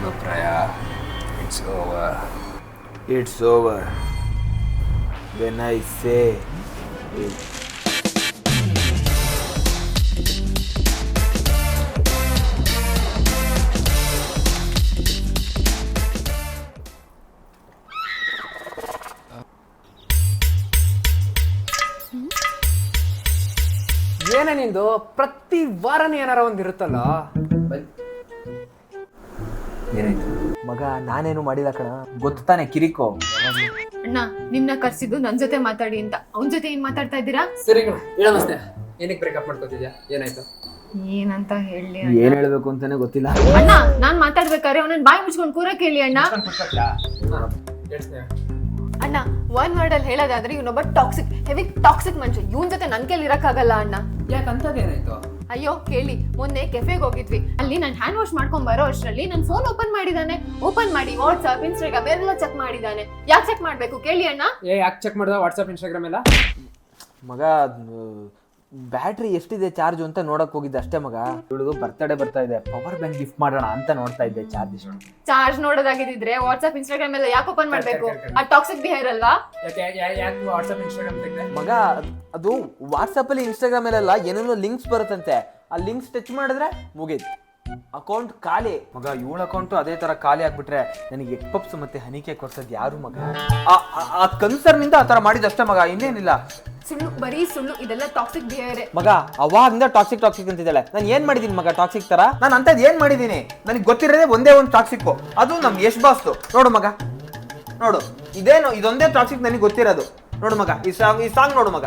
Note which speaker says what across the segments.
Speaker 1: Praya, it's over.
Speaker 2: It's over when I say it.
Speaker 3: ಏನೇ ನಿಂದು ಪ್ರತಿ ವಾರನೇ ಏನಾರ ಒಂದು ಇರುತ್ತಲ್ಲ.
Speaker 1: ಏನಾಯ್ತು
Speaker 2: ಮಗ ನಾನೇನು ಮಾಡಿಲ್ಲ ಕಣ, ಗೊತ್ತು ತಾನೆ ಕಿರಿಕೋ.
Speaker 4: ಅಣ್ಣ ನಿಮ್ನ ಕರ್ಸಿದ್ದು ನನ್ ಜೊತೆ ಮಾತಾಡಿ ಅಂತ, ಅವನ್ ಜೊತೆ ಏನ್ ಮಾತಾಡ್ತಾ ಇದ್ದೀರಾ?
Speaker 3: ಸರಿ ಕಣ, ಹೇಳಮಸ್ತೆ. ಏನಕ್ಕೆ ಬ್ರೇಕಪ್ ಮಾಡ್ಕೋತಿದ್ಯಾ? ಏನಾಯ್ತು?
Speaker 4: ಏನಂತ ಹೇಳಿ
Speaker 2: ಏನ್ ಹೇಳ್ಬೇಕು ಅಂತಾನೆ ಗೊತ್ತಿಲ್ಲ.
Speaker 4: ಅಣ್ಣ ನಾನ್ ಮಾತಾಡ್ಬೇಕಾದ್ರೆ ಅವನನ್ನ ಬಾಯಿ ಮುಚ್ಕೊಂಡ್ ಕೂರಕ್ ಹೇಳಿ ಅಣ್ಣ. ಅಣ್ಣ ಒನ್ ವರ್ಡ್ ಅಲ್ಲಿ ಹೇಳೋದಾದ್ರೆ ಇವನೊಬ್ಬ ಟಾಕ್ಸಿಕ್, ಹೆವಿ ಟಾಕ್ಸಿಕ್ ಮನುಷ್ಯ. ಇವನ್ ಜೊತೆ ನನ್ ಕೈಲಿ ಇರಕ್ಕಾಗಲ್ಲ ಅಣ್ಣ.
Speaker 3: ಯಾಕಂತದೇನಾಯ್ತು?
Speaker 4: ಅಯ್ಯೋ ಕೇಳಿ, ಮೊನ್ನೆ ಕೆಫೆಗೆ ಹೋಗಿದ್ವಿ. ಅಲ್ಲಿ ನಾನು ಹ್ಯಾಂಡ್ ವಾಶ್ ಮಾಡ್ಕೊಂಡ್ ಬರೋ ಅಷ್ಟರಲ್ಲಿ ನನ್ನ ಫೋನ್ ಓಪನ್ ಮಾಡಿದಾನೆ. ಓಪನ್ ಮಾಡಿ ವಾಟ್ಸ್ಆಪ್, ಇನ್ಸ್ಟಾಗ್ರಾಮ್ ಎಲ್ಲ ಚೆಕ್ ಮಾಡಿದಾನೆ. ಯಾಕೆ ಚೆಕ್ ಮಾಡ್ಬೇಕು ಕೇಳಿ ಅಣ್ಣ?
Speaker 3: ಯಾಕೆ ಚೆಕ್ ಮಾಡ್ದ? ವಾಟ್ಸ್ಆಪ್, ಇನ್ಸ್ಟಾಗ್ರಾಮ್ ಎಲ್ಲ?
Speaker 2: ಮಗ ಬ್ಯಾಟ್ರಿ ಎಷ್ಟಿದೆ ಚಾರ್ಜ್ ಅಂತ ನೋಡಕ್ ಹೋಗಿದ್ದೆ ಅಷ್ಟೇ ಮಗ. ಇವಳಿಗೂ ಬರ್ತಡೇ ಬರ್ತಾ ಇದೆ, ಪವರ್ ಬ್ಯಾಂಕ್ ಗಿಫ್ಟ್ ಮಾಡೋಣ ಅಂತ ನೋಡ್ತಾ ಇದ್ದೆ.
Speaker 4: ಚಾರ್ಜ್ ನೋಡೋದಾಗಿದ್ರೆ ವಾಟ್ಸ್ಆಪ್, ಇನ್ಸ್ಟಾಗ್ರಾಮ್ ಎಲ್ಲ ಯಾಕೆ ಓಪನ್ ಮಾಡ್ಬೇಕು? ಆ ಟಾಕ್ಸಿಕ್ ಬಿಹೇವಿಯರ್ ಅಲ್ವಾ?
Speaker 3: ಯಾಕೆ ವಾಟ್ಸ್ಆಪ್, ಇನ್ಸ್ಟಾಗ್ರಾಮ್ ತೆಗ್ದೆ?
Speaker 2: ಮಗ ಅದು ವಾಟ್ಸಪ್ ಅಲ್ಲಿ ಇನ್ಸ್ಟಾಗ್ರಾಮ್ ಅಲ್ಲೆಲ್ಲ ಏನೇನೋ ಲಿಂಕ್ಸ್ ಬರುತ್ತಂತೆ. ಆ ಲಿಂಕ್ಸ್ ಟಚ್ ಮಾಡಿದ್ರೆ ಮುಗೀತು, ಅಕೌಂಟ್ ಖಾಲಿ. ಮಗ ಇವಳ ಅಕೌಂಟು ಅದೇ ತರ ಖಾಲಿ ಆಗ್ಬಿಟ್ರೆ ನನಗೆ ಎಗ್ ಪಪ್ಸ್ ಮತ್ತೆ ಹನಿಕೆ ಕೊಡ್ಸೋದು ಯಾರು ಮಗ? ಆ ಕನ್ಸರ್ನಿಂದ ಆ ತರ ಮಾಡಿದಷ್ಟೇ ಮಗ, ಇನ್ನೇನಿಲ್ಲ.
Speaker 4: ಸುಳ್ಳು, ಬರೀ ಸುಳ್ಳು. ಇದೆಲ್ಲ ಟಾಕ್ಸಿಕ್ ಬಿಹೇವಿಯರ್.
Speaker 2: ಮಗ ಅವಾಗಿಂದ ಟಾಕ್ಸಿಕ್ ಅಂತಿದ್ದಾಳೆ. ನಾನು ಏನ್ ಮಾಡಿದೀನಿ ಮಗ ಟಾಕ್ಸಿಕ್ ತರ? ನಾನು ಅಂತದ್ ಏನ್ ಮಾಡಿದೀನಿ? ನನಗೆ ಗೊತ್ತಿರೋದೇ ಒಂದೇ ಒಂದು ಟಾಕ್ಸಿಕ್, ಅದು ನಮ್ ಯಶ್ ಬಾಸ್ತು. ನೋಡು ಮಗ, ನೋಡು ಇದೇನು, ಇದೊಂದೇ ಟಾಕ್ಸಿಕ್ ನನಗೆ ಗೊತ್ತಿರೋದು. ನೋಡು ಮಗ, ಈ ಸಾಂಗ್ ನೋಡು ಮಗ.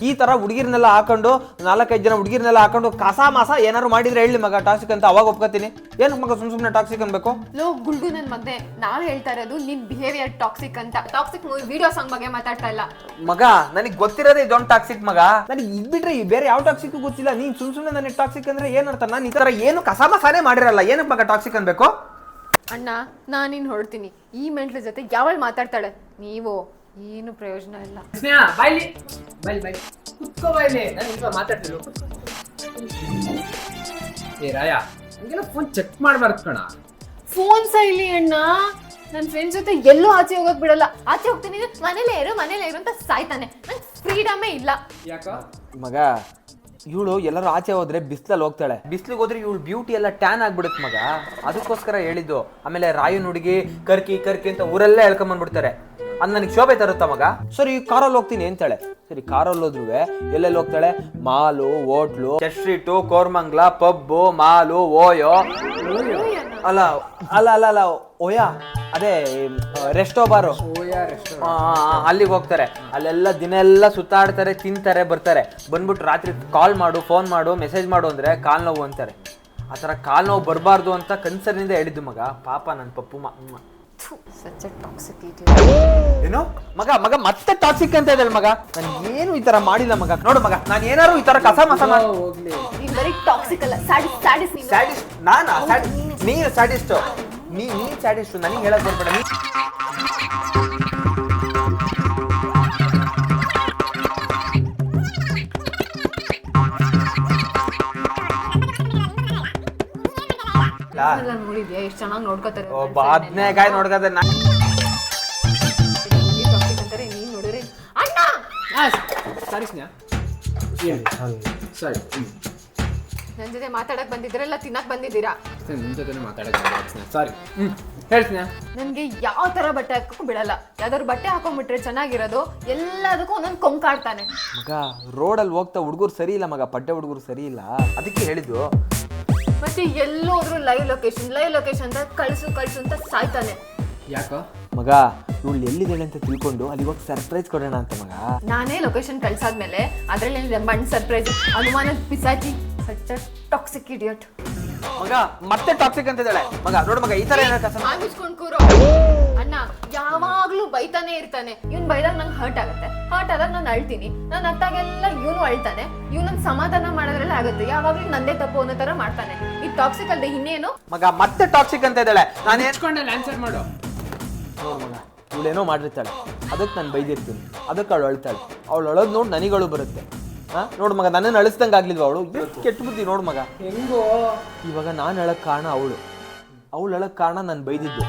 Speaker 2: ಈ ತರ ಹುಡುಗಿರ್ನೆಲ್ಲ ಹಾಕೊಂಡು, 4-5 ಜನ ಹುಡುಗಿರ್ನೆಲ್ಲ ಹಾಕೊಂಡು ಕಸ ಮಾಸ ಏನಾರು ಮಾಡಿದ್ರೆ ಹೇಳಿ ಮಗ ಟಾಕ್ಸಿಕ್ ಅಂತ, ಅವಾಗ ಒಪ್ಕೋತೀನಿ. ಏನು ಮಗ ಸುಮ್ನೆ ಟಾಕ್ಸಿಕ್ ಅನ್ಬೇಕು?
Speaker 4: ಲೋ ಗುಲ್ಡು ನನ್ ಮಗ್ನೆ, ನಾವ್ ಹೇಳ್ತಾ ಇರೋದು ನಿನ್ ಬಿಹೇವಿಯರ್ ಟಾಕ್ಸಿಕ್ ಅಂತ. ಟಾಕ್ಸಿಕ್ ಮೂವಿ ವಿಡಿಯೋ ಸಾಂಗ್ ಬಗ್ಗೆ ಮಾತಾಡ್ತಾ ಇಲ್ಲ
Speaker 2: ಮಗ. ನನಗೆ ಗೊತ್ತಿರೋದೇ ಇದೊಂದು ಟಾಕ್ಸಿಕ್ ಮಗ. ನನಗೆ ಇದ್ಬಿಟ್ರೆ ಬೇರೆ ಯಾವ ಟಾಕ್ಸಿಕ್ ಗೊತ್ತಿಲ್ಲ. ನೀನ್ ಸುಮ್ನೆ ನನಗೆ ಟಾಕ್ಸಿಕ್ ಅಂದ್ರೆ ಏನರ್ಥ? ನಾನು ಈ ತರ ಏನು ಕಸ ಮಸಾನೆ ಮಾಡಿರಲ್ಲ, ಏನಕ್ಕೆ ಮಗ ಟಾಕ್ಸಿಕ್ ಅನ್ಬೇಕು?
Speaker 4: ಅಣ್ಣ ನಾನಿನ್ ಹೊರಡ್ತೀನಿ. ಈ ಮೆಂಟ್ಲ ಜೊತೆ ಯಾವಳು ಮಾತಾಡ್ತಾಳೆ? ನೀವು ಏನು ಪ್ರಯೋಜನ ಇಲ್ಲ.
Speaker 3: ಸ್ನೇಹ ಬಾಯ್ಲಿ, ಬಾಯ್ಲಿ ಕುತ್ಕೋ ಬಾಯ್ಲಿ. ನಾನು ಇಂತ ಮಾತಾಡ್ತಿಲ್ಲ. ಏ ರಾಯ, ಹಂಗೆಲ್ಲ ಫೋನ್ ಚೆಕ್ ಮಾಡ್ಬಾರ್ದು ಕಣ.
Speaker 4: ಫೋನ್ ಸೈಲಿ ಅಣ್ಣ. ನನ್ನ ಫ್ರೆಂಡ್ಸ್ ಜೊತೆ ಎಲ್ಲೂ ಆಚೆ ಹೋಗಕ್ ಬಿಡಲ್ಲ. ಆಚೆ ಹೋಗ್ತೀನಿ ಮನೇಲೇ ಇರು ಅಂತ ಸಾಯ್ತಾನೆ. ನನ್ ಫ್ರೀಡಮೇ ಇಲ್ಲ.
Speaker 3: ಯಾಕ
Speaker 2: ಮಗ ಇವಳು ಎಲ್ಲರೂ ಆಚೆ ಹೋದ್ರೆ ಬಿಸ್ಲಲ್ಲಿ ಹೋಗ್ತಾಳೆ. ಬಿಸ್ಲಿಗೆ ಹೋದ್ರೆ ಇವಳು ಬ್ಯೂಟಿ ಎಲ್ಲ ಟ್ಯಾನ್ ಆಗ್ಬಿಡುತ್ತೆ ಮಗ. ಅದಕ್ಕೋಸ್ಕರ ಹೇಳಿದ್ದು. ಆಮೇಲೆ ರಾಯನ್ ಹುಡುಗಿ ಕರ್ಕಿ ಅಂತ ಊರಲ್ಲೇ ಹೇಳ್ಕೊಂಬಂದ್ಬಿಡ್ತಾರೆ. ಅದು ನನಗೆ ಶೋಭೆ ತರುತ್ತಾ ಮಗ? ಸರಿ ಕಾರಲ್ಲಿ ಹೋಗ್ತೀನಿ ಅಂತಾಳೆ. ಸರಿ ಕಾರಲ್ಲಿ ಹೋದ್ರು ಎಲ್ಲೆಲ್ಲಿ ಹೋಗ್ತಾಳೆ? Mall, hotel, church street, Koramangala, pub, mall, OYO ಅಲ್ಲ ಅಲ್ಲ ಅಲ್ಲ ಅಲ್ಲ ಓಯಾ, ಅದೇ ರೆಸ್ಟೋ ಬಾರು, ಅಲ್ಲಿಗೆ ಹೋಗ್ತಾರೆ. ಅಲ್ಲೆಲ್ಲ ದಿನ ಎಲ್ಲ ಸುತ್ತಾಡ್ತಾರೆ, ತಿಂತಾರೆ, ಬರ್ತಾರೆ. ಬಂದ್ಬಿಟ್ಟು ರಾತ್ರಿ ಕಾಲ್ ಮಾಡು, ಫೋನ್ ಮಾಡು, ಮೆಸೇಜ್ ಮಾಡು ಅಂದ್ರೆ ಕಾಲ್ ನೋವು ಅಂತಾರೆ. ಆ ಥರ ಕಾಲ್ ನೋವು ಬರಬಾರ್ದು ಅಂತ ಕನ್ಸರ್ನಿಂದ ಹೇಳಿದ್ದು ಮಗ. ಪಾಪ ನನ್ನ ಪಪ್ಪು
Speaker 4: ಸಚ್ ಟಾಕ್ಸಿಕ್.
Speaker 2: ಏನು ಮಗ ಮಗ ಮತ್ತೆ ಟಾಕ್ಸಿಕ್ ಅಂತ ಇದ್ದಲ್ಲ ಮಗ. ನಾನು ಏನು ಈ ತರ ಮಾಡಿಲ್ಲ ಮಗ. ನೋಡು ಮಗ, ನಾನು ಏನಾರು ಈ ತರ ಕಸ ಮಸ
Speaker 3: ಹೋಗ್ಲಿ.
Speaker 4: ನೀನ್ ಬರೀ ಟಾಕ್ಸಿಕ್ ಅಲ್ಲ, ಸ್ಯಾಡಿಸ್ಟ್ ನೀನು.
Speaker 2: ಸ್ಯಾಡಿಸ್ಟ್ ನಾನಾ? ನೀನು ಸ್ಯಾಡಿಸ್ಟ್, ನೀನ್ ಸ್ಯಾಡಿಸ್ಟ್. ನನಗೆ ಹೇಳಕ್ ಬರ್ಬೇಡ.
Speaker 4: ನೋಡಿದ್ಯಾ ಎಷ್ಟು ಚೆನ್ನಾಗಿ ನೋಡ್ಕೋತಾರೆ?
Speaker 2: ಬಾದ್ನೆಕಾಯಿ ನೋಡ್ಕದ
Speaker 4: ಅಂತಾರೆ. ನೀನ್ ನೋಡಿದ್ರೆ ಅಣ್ಣ.
Speaker 3: ಸರಿ ಸ್ನೇಹ, ಸರಿ.
Speaker 4: ನನ್ ಜೊತೆ ಮಾತಾಡಕ್ ಬಂದಿದ್ರಲ್ಲ, ತಿನ್ನಕ್ ಬಂದಿದ್ದೀರಾ?
Speaker 3: ನಿಮ್ ಜೊತೆ ಮಾತಾಡಕ್ ಸಾರಿ. ಹೇಳಿ ಸ್ನೇಹ.
Speaker 4: ನನ್ಗೆ ಯಾವ ತರ ಬಟ್ಟೆ ಹಾಕಕ್ಕೂ ಬಿಡಲ್ಲ. ಯಾವ್ದಾದ್ರು ಬಟ್ಟೆ ಹಾಕೊಂಡ್ಬಿಟ್ರೆ ಚೆನ್ನಾಗಿರೋದು, ಎಲ್ಲದಕ್ಕೂ ಒಂದೊಂದು ಕೊಂಕಾಡ್ತಾನೆ
Speaker 2: ಮಗ. ರೋಡಲ್ಲಿ ಹೋಗ್ತಾ ಹುಡುಗರು ಸರಿ ಇಲ್ಲ ಮಗ, ಪಡ್ಡೆ ಹುಡುಗರು ಸರಿ ಇಲ್ಲ. ಅದಕ್ಕೆ ಹೇಳಿದ್ದು.
Speaker 4: ಮತ್ತೆ ಎಲ್ಲೋದ್ರು ಲೈವ್ ಲೊಕೇಶನ್ ಅಂತ ಕಳ್ಸು ಅಂತ ಸಾಯ್ತಾನೆ.
Speaker 3: ಯಾಕ
Speaker 2: ಮಗ? ಇವಳು ಎಲ್ಲಿದ್ದಾಳೆ ಅಂತ ತಿಳ್ಕೊಂಡು ಅಲ್ಲಿ ಹೋಗಿ ಸರ್ಪ್ರೈಸ್ ಕೊಡೋಣ ಅಂತ ಮಗ.
Speaker 4: ನಾನೇ ಲೊಕೇಶನ್ ಕಳ್ಸಾದ್ಮೇಲೆ ಅದ್ರಲ್ಲಿ ಮಣ್ಣು ಸರ್ಪ್ರೈಸ್, ಅನುಮಾನದ ಪಿಸಾಚಿ, ಸಚ್ ಟಾಕ್ಸಿಕ್ ಇಡಿಯಟ್
Speaker 2: ಮಗ. ಮತ್ತೆ ಟಾಕ್ಸಿಕ್ ಅಂತ ಇದ್ದಾಳೆ ಮಗ. ನೋಡು ಮಗ, ಈ ತರ
Speaker 4: ಆಗಿಸ್ಕೊಂಡ್ ಕೂರೋ. ಅಣ್ಣ ಯಾವಾಗ್ಲೂ ಬೈತಾನೆ ಇರ್ತಾನೆ. ಇವ್ನ್ ಬೈದಾಗ ನಂಗೆ ಹರ್ಟ್ ಆಗುತ್ತೆ. ಹರ್ಟ್ ಆದಾಗ ನಾನು ಅಳ್ತೀನಿ. ನಾನು ಅತ್ತಾಗೆಲ್ಲ ಇವನು ಅಳ್ತಾನೆ. ಇವ್ನ ಸಮಾಧಾನ ಮಾಡೋದ್ರಲ್ಲ ಆಗುತ್ತೆ. ಯಾವಾಗ್ಲೂ ನಂದೇ ತಪ್ಪು ಅನ್ನೋ ತರ ಮಾಡ್ತಾನೆ. ಈ ಟಾಕ್ಸಿಕ್ ಅಲ್ದೆ ಇನ್ನೇನು
Speaker 2: ಮಗ? ಮತ್ತೆ ಟಾಕ್ಸಿಕ್ ಅಂತ ಇದ್ದಾಳೆ. ನಾನು
Speaker 3: ಹೆಚ್ಕೊಂಡಲ್ಲಿ ಆನ್ಸರ್ ಮಾಡು.
Speaker 2: ನೋಡು ಮಗ, ಇವಳೇನೋ ಮಾಡಿರ್ತಾಳೆ, ಅದಕ್ಕೆ ನಾನು ಬೈದಿರ್ತೀನಿ. ಅದಕ್ಕೆ ಅವಳು ಅಳ್ತಾಳೆ. ಅವಳು ಅಳೋದು ನೋಡಿ ನನಗಳು ಬರುತ್ತೆ. ನೋಡು ಮಗ, ನನ್ನನ್ನು ಅಳಿಸ್ದಂಗೆ ಆಗ್ಲಿಲ್ವ ಅವಳು? ಎಷ್ಟು ಕೆಟ್ಟ ಬುದ್ಧಿ ನೋಡು ಮಗ.
Speaker 3: ಹೆಂಗೋ
Speaker 2: ಇವಾಗ ನಾನು ಹೇಳಕ್ ಕಾರಣ ಅವಳು ಹೇಳಕ್ ಕಾರಣ ನಾನು ಬೈದಿದ್ದು.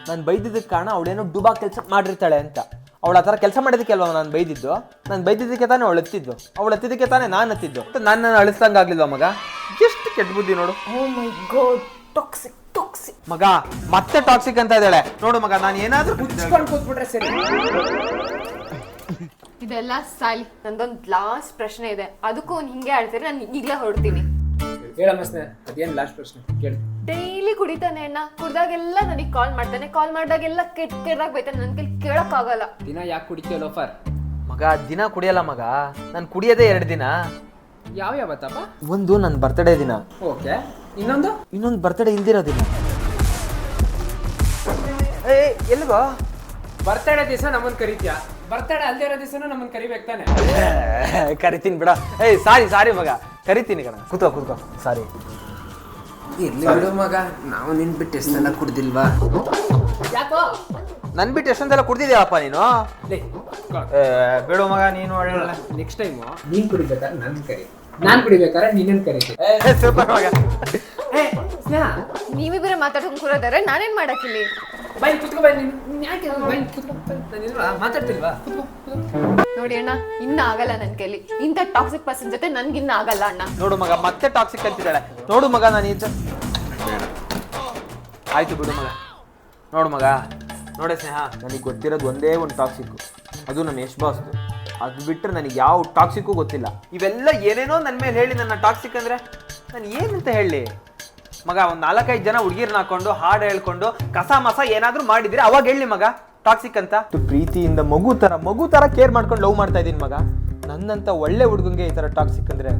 Speaker 2: ನಾನು ಬೈದಿದ್ದಕ್ಕೆ ಕಾರಣ ಅವಳೇನೋ ಡುಬಾ ಕೆಲಸ ಮಾಡಿರ್ತಾಳೆ ಅಂತ. ಅವಳು ಆ ಥರ ಕೆಲಸ ಮಾಡಿದ್ದಕ್ಕೆ ಅಲ್ವ ನಾನು ಬೈದಿದ್ದು? ನಾನು ಬೈದಿದ್ದಕ್ಕೆ ತಾನೇ ಅವಳು ಎತ್ತಿದ್ದು, ಅವಳು ಎತ್ತಿದ್ದಕ್ಕೆ ತಾನೇ ನಾನು ಎತ್ತಿದ್ದು. ನನ್ನ ಅಳಿಸ್ದಂಗೆ ಆಗ್ಲಿಲ್ವ ಮಗ? ಎಷ್ಟು ಕೆಟ್ಟ ಬುದ್ಧಿ ನೋಡು.
Speaker 4: ಓ ಮೈ ಗಾಡ್, ಟಾಕ್ಸಿಕ್ ಟಾಕ್ಸಿಕ್
Speaker 2: ಮಗ ಮತ್ತೆ ಟಾಕ್ಸಿಕ್ ಅಂತ ಇದ್ದಾಳೆ ನೋಡು ಮಗ. ನಾನು ಏನಾದ್ರೂ
Speaker 3: ಮುಚ್ಕೊಂಡು ಕೂತ್ಬಿಟ್ರೆ ಸರಿ.
Speaker 4: ಇದೆಲ್ಲ ಸಾಲಿ. ನಂದೊಂದು ಲಾಸ್ಟ್ ಪ್ರಶ್ನೆ ಇದೆ, ಅದಕ್ಕೂ ಅವ್ನು ಹಿಂಗೆ ಆಡ್ತೀರಿ, ನಾನು ಈಗಲೇ ಹೊರಡ್ತೀನಿ.
Speaker 3: ಹೇಳಮ್ಮ ಸ್ನೇಹ, ಅದೇನು ಲಾಸ್ಟ್ ಪ್ರಶ್ನೆ ಕೇಳಿ.
Speaker 4: ಡೈಲಿ ಕುಡಿತಾನೆ ಅಣ್ಣ, ಕುಡ್ದಾಗೆಲ್ಲ ನನಗೆ ಕಾಲ್ ಮಾಡ್ತಾನೆ, ಕಾಲ್ ಮಾಡಿದಾಗೆಲ್ಲ ಕೆಟ್ಟದಾಗ ಬೈತಾನೆ, ನನ್ನ ಕೈಲಿ ಕೇಳಕ್ಕಾಗಲ್ಲ.
Speaker 3: ದಿನ ಯಾಕೆ ಕುಡಿತೀಯ ಲೋಫರ್?
Speaker 2: ಮಗ ದಿನ ಕುಡಿಯಲ್ಲ ಮಗ, ನಾನು ಕುಡಿಯೋದೇ 2 ದಿನ.
Speaker 3: ಯಾವತ್ತಪ್ಪ?
Speaker 2: ಒಂದು ನನ್ನ ಬರ್ತ್ಡೇ ದಿನ,
Speaker 3: ಓಕೆ, ಇನ್ನೊಂದು
Speaker 2: ಬರ್ತ್ಡೇ ಇಲ್ದಿರೋ ದಿನ. ಎಲ್ಗೋ
Speaker 3: ಬರ್ತಡೇ ದಿವಸ ನಮ್ಮನ್ನು ಕರಿತೀಯ, ಬರ್ತಡೇ ಅಲ್ಲದೆ ಇರೋ ದಿವಸನೂ ನಮ್ಮನ್ನು ಕರಿಬೇಕು ತಾನೆ?
Speaker 2: ಕರಿತೀನಿ ಬಿಡ. ಸಾರಿ ಮಗ, ಕರಿತೀನಿ ಕಣ. ಕೂತ್ಕೋ ಸಾರಿ.
Speaker 3: ಇರ್ಲಿ ಬಿಡು ಮಗ, ನಾವು ನಿನ್ ಬಿಟ್ಟು ಎಷ್ಟೆಲ್ಲ ಕುಡ್ದಿಲ್ವಾ? ಯಾಕೋ
Speaker 2: ನನ್ ಬಿಟ್ಟು ಎಷ್ಟೊಂದೆಲ್ಲ ಕುಡ್ದಿದ್ಯಪ್ಪ ನೀನು? ಬಿಡು ಮಗ, ನೀನು ಒಳ್ಳೆ.
Speaker 3: ನೆಕ್ಸ್ಟ್ ಟೈಮು ನೀನ್ ಕುಡಿಬೇಕಾದ್ರೆ ನನ್ ಕರಿ, ನಾನ್ ಕುಡಿಬೇಕಾದ್ರೆ ನಿನ್ನನ್ ಕರಿತೀನಿ.
Speaker 2: ಸೂಪರ್ ಮಗ.
Speaker 3: ಸ್ನೇಹ,
Speaker 4: ನೀವಿಬ್ಬರೇ ಮಾತಾಡ್ಕೊಂಡು ಕೂರೋದಾರೆ, ನಾನೇನ್ ಮಾಡಕ್ಕಿಲ್ಲಿ?
Speaker 3: ಬೈ ಕುತ್ಕೋ, ಬೈ ನೀನು ಯಾಕೆ ಬೈ ಕುತ್ಕೋ, ಮಾತಾಡ್ತಿಲ್ವಾ?
Speaker 4: ನೋಡಿ ಅಣ್ಣ, ಇನ್ನ ಆಗಲ್ಲ ನನ್ ಕೈಲಿ. ಇಂಥ ಟಾಕ್ಸಿಕ್ ಪರ್ಸನ್ ಜೊತೆ ನನ್ಗಿನ್ನ ಆಗಲ್ಲ ಅಣ್ಣ.
Speaker 2: ನೋಡು ಮಗ, ಮತ್ತೆ ಟಾಕ್ಸಿಕ್ ಅಂತಿದ್ದಾಳೆ. ನೋಡು ಮಗ, ನಾನು ಆಯ್ತು ಬಿಡು ಮಗ. ನೋಡು ಮಗ, ನೋಡೆ ಸ್ನೇಹ, ನನಗೆ ಗೊತ್ತಿರೋದು ಒಂದೇ ಒಂದು ಟಾಕ್ಸಿಕ್ಕು, ಅದು ನಮ್ಮ ಯಶ್ ಬಾಸ್ದು. ಅದು ಬಿಟ್ಟರೆ ನನಗೆ ಯಾವ ಟಾಕ್ಸಿಕ್ಕು ಗೊತ್ತಿಲ್ಲ. ಇವೆಲ್ಲ ಏನೇನೋ ನನ್ನ ಮೇಲೆ ಹೇಳಿ ನನ್ನ ಟಾಕ್ಸಿಕ್ ಅಂದರೆ ನಾನು ಏನಂತ ಹೇಳಿ ಮಗ? ಒಂದು 4-5 ಜನ ಹುಡುಗಿರ್ನ ಹಾಕೊಂಡು ಹಾಡು ಹೇಳ್ಕೊಂಡು ಕಸ ಮಸ ಏನಾದರೂ ಮಾಡಿದ್ರೆ ಅವಾಗ ಹೇಳಿ ಮಗ ಟಾಕ್ಸಿಕ್ ಅಂತ. ಪ್ರೀತಿಯಿಂದ ಮಗು ತರ ಕೇರ್ ಮಾಡ್ಕೊಂಡು ಲವ್ ಮಾಡ್ತಾ ಇದ್ದೀನಿ ಮಗ. ನನ್ನಂತ ಒಳ್ಳೆ ಹುಡುಗಂಗೆ ಈ ತರ ಟಾಕ್ಸಿಕ್ ಅಂದ್ರೆ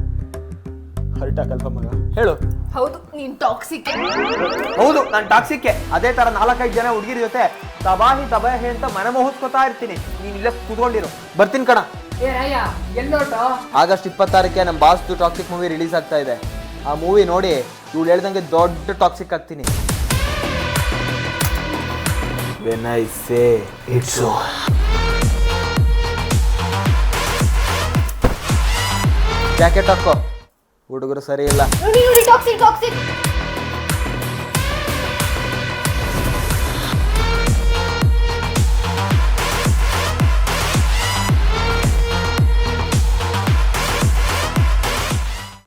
Speaker 2: ಹರ್ಟ್ ಆಗಲ್ವಾ ಮಗ? ಹೇಳು.
Speaker 4: ಹೌದು, ನೀನ್ ಟಾಕ್ಸಿಕ್.
Speaker 2: ಹೌದು, ನಾನು ಟಾಕ್ಸಿಕ್ಕೆ. ಅದೇ ತರ 4-5 ಜನ ಹುಡುಗಿರ ಜೊತೆ ತಬಾಹಿ ಅಂತ ಮನೆ ಮೋಹಿಸ್ಕೊತಾ ಇರ್ತೀನಿ. ನೀನ್ ಇಲ್ಲೇ ಕೂತ್ಕೊಂಡಿರು, ಬರ್ತೀನಿ ಕಣ.
Speaker 3: ಎಲ್ಲೋಟೋ?
Speaker 2: ಆಗಸ್ಟ್ 26ಕ್ಕೆ ನಮ್ಮ ಬಾಸ್ದು ಟಾಕ್ಸಿಕ್ ಮೂವಿ ರಿಲೀಸ್ ಆಗ್ತಾ ಇದೆ. ಆ ಮೂವಿ ನೋಡಿ ಇವಳು ಹೇಳ್ದಂಗೆ ದೊಡ್ಡ ಟಾಕ್ಸಿಕ್ ಆಗ್ತೀನಿ. When I say it's so. Jacket ಹಾಕೋ, ಹುಡುಗರು ಸರಿ ಇಲ್ಲ.
Speaker 4: ಟಾಕ್ಸಿಕ್